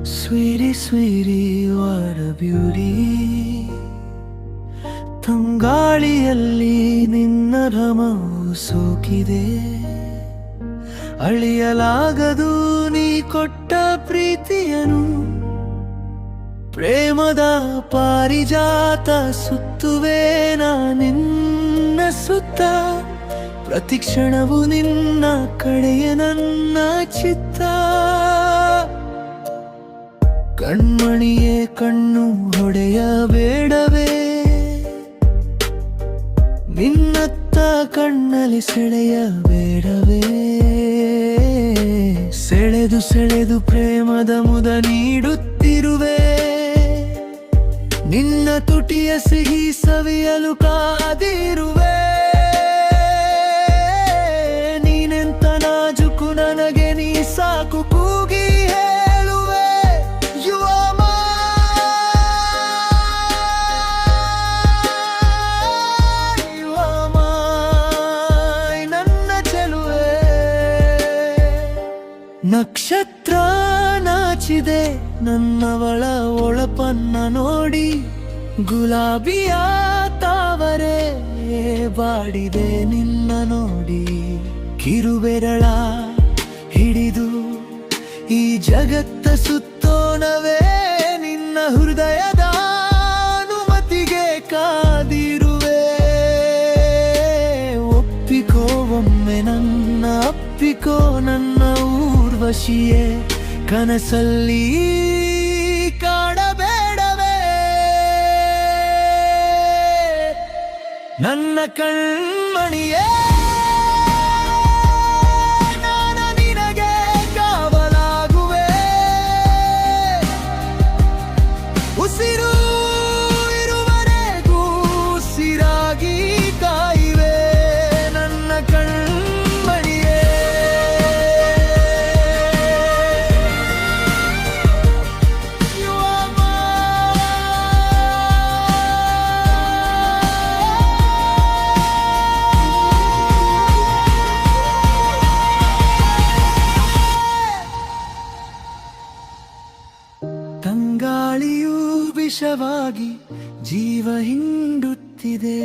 Sweetie, sweetie, what a beauty. ತಂಗಾಳಿಯಲ್ಲಿ ನಿನ್ನ ರಮವು ಸೋಕಿದೆ, ಅಳಿಯಲಾಗದು ನೀ ಕೊಟ್ಟ ಪ್ರೀತಿಯನು. ಪ್ರೇಮದ ಪಾರಿಜಾತ ಸುತ್ತುವೆ ನಾ ನಿನ್ನ ಸುತ್ತ, ಪ್ರತಿಕ್ಷಣವು ನಿನ್ನ ಕಡೆಯ ನನ್ನ ಚಿತ್ತ. ಕಣ್ಮಣಿಯೇ ಕಣ್ಣು ಹೊಡೆಯಬೇಡವೇ, ನಿನ್ನತ್ತ ಕಣ್ಣಲ್ಲಿ ಸೆಳೆಯಬೇಡವೇ. ಸೆಳೆದು ಸೆಳೆದು ಪ್ರೇಮದ ಮುದ ನೀಡುತ್ತಿರುವೆ, ನಿನ್ನ ತುಟಿಯ ಸಿಹಿ ಸವಿಯಲು ಕಾದಿರುವೆ. ನೀನೆಂತ ನಾಜುಕು ನನಗೆ ನೀ ಸಾಕು ಕೂಗಿ ಹೇಳುವೆ. ಯು ಆರ್ ಮೈನ್, ನನ್ನ ಚೆಲುವೆ. ನಕ್ಷತ್ರ ನಾಚಿದೆ ನನ್ನವಳ ಒಳಪನ್ನ ನೋಡಿ, ಗುಲಾಬಿಯ ತಾವರೆ ಬಾಡಿದೆ ನಿನ್ನ ನೋಡಿ. ಕಿರುಬೆರಳ ಹಿಡಿದು ಈ ಜಗತ್ತ ಸುತ್ತೋಣವೇ, ನಿನ್ನ ಹೃದಯದ ಅನುಮತಿಗೆ ಕಾದಿರುವೆ. ಒಪ್ಪಿಕೋ ಒಮ್ಮೆ ನನ್ನ, ಅಪ್ಪಿಕೋ ನನ್ನ ಊರ್ವಶಿಯೇ. ಕನಸಲ್ಲಿ ಕಾಡಬೇಡವೇ ನನ್ನ ಕಣ್ಮಣಿಯೇ. ನಾನು ನಿನಗೆ ಕಾವಲಾಗುವೆ, ಉಸಿರು ಇರುವರೆಗೂ ಉಸಿರಾಗಿ ಕಾಯುವೆ ನನ್ನ ಕಣ್ಮಣಿಯೇ. ತಂಗಾಳಿಯೂ ವಿಷವಾಗಿ ಜೀವ ಹಿಂಡುತ್ತಿದೆ,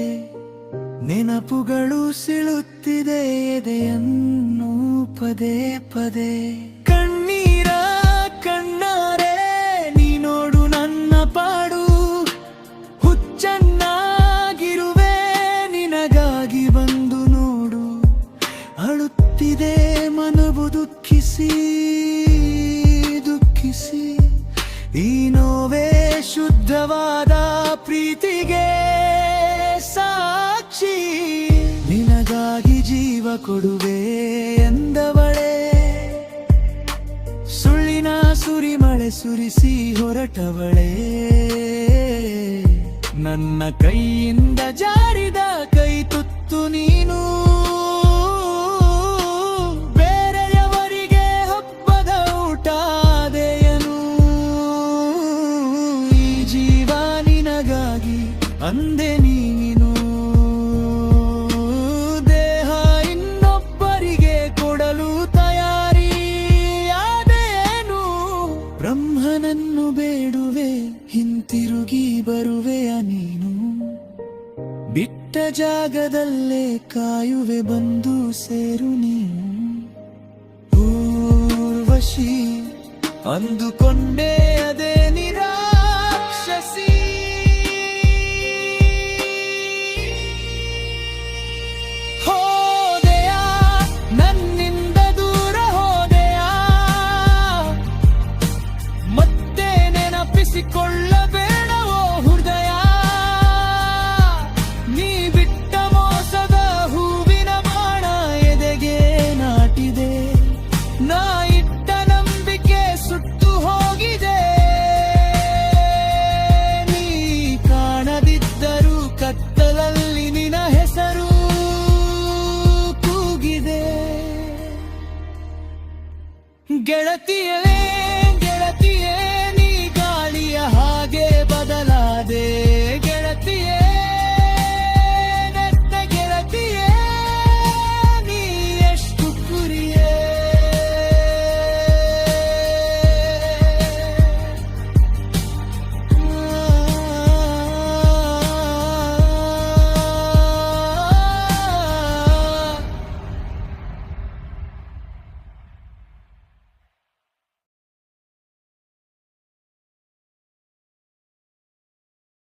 ನೆನಪುಗಳು ಸಿಳುತ್ತಿದೆ ಎದೆಯನ್ನು ಪದೇ ಪದೇ. ಕಣ್ಣೀರ ಕಣ್ಣಾರೆ ನೀ ನೋಡು ನನ್ನ ಪಾಡು, ಹುಚ್ಚನ್ನಾಗಿರುವೆ ನಿನಗಾಗಿ ಬಂದು ನೋಡು. ಅಳುತ್ತಿದೆ ಮನವು ದುಃಖಿಸಿ ದುಃಖಿಸಿ, ಈ ನೋವೇ ಶುದ್ಧವಾದ ಪ್ರೀತಿಗೆ ಸಾಕ್ಷಿ. ನಿನಗಾಗಿ ಜೀವ ಕೊಡುವೆ ಎಂದವಳೆ, ಸುಳ್ಳಿನ ಸುರಿಮಳೆ ಸುರಿಸಿ ಹೊರಟವಳೆ. ನನ್ನ ಕೈಯಿಂದ ಜಾರಿದ ಕೈ ತುತ್ತು ನೀನು, ಬೇರೆಯವರಿಗೆ ಹಬ್ಬದ ಊಟ ಆದೆಯನು. ಈ ಜೀವ ನಿನಗಾಗಿ ಅಂದೆ ನೀನು, ದೇಹ ಇನ್ನೊಬ್ಬರಿಗೆ ಕೊಡಲು ತಯಾರಿಯಾದೇನು. ಬ್ರಹ್ಮನನ್ನು ಬೇಡುವೆ ಹಿಂತಿರುಗಿ ಬರುವೆಯ ನೀನು, ಬಿಟ್ಟ ಜಾಗದಲ್ಲೇ ಕಾಯುವೆ ಬಂದು ಸೇರು ನೀನು. ಊರ್ವಶಿ ಅಂದುಕೊಂಡೆ ಅದೇ ನಿರಾಕ್ಷಸಿ, ಹೋದೆಯಾ ನನ್ನಿಂದ ದೂರ ಹೋದೆಯಾ, ಮತ್ತೆ ನೆನಪಿಸಿಕೊಳ್ಳ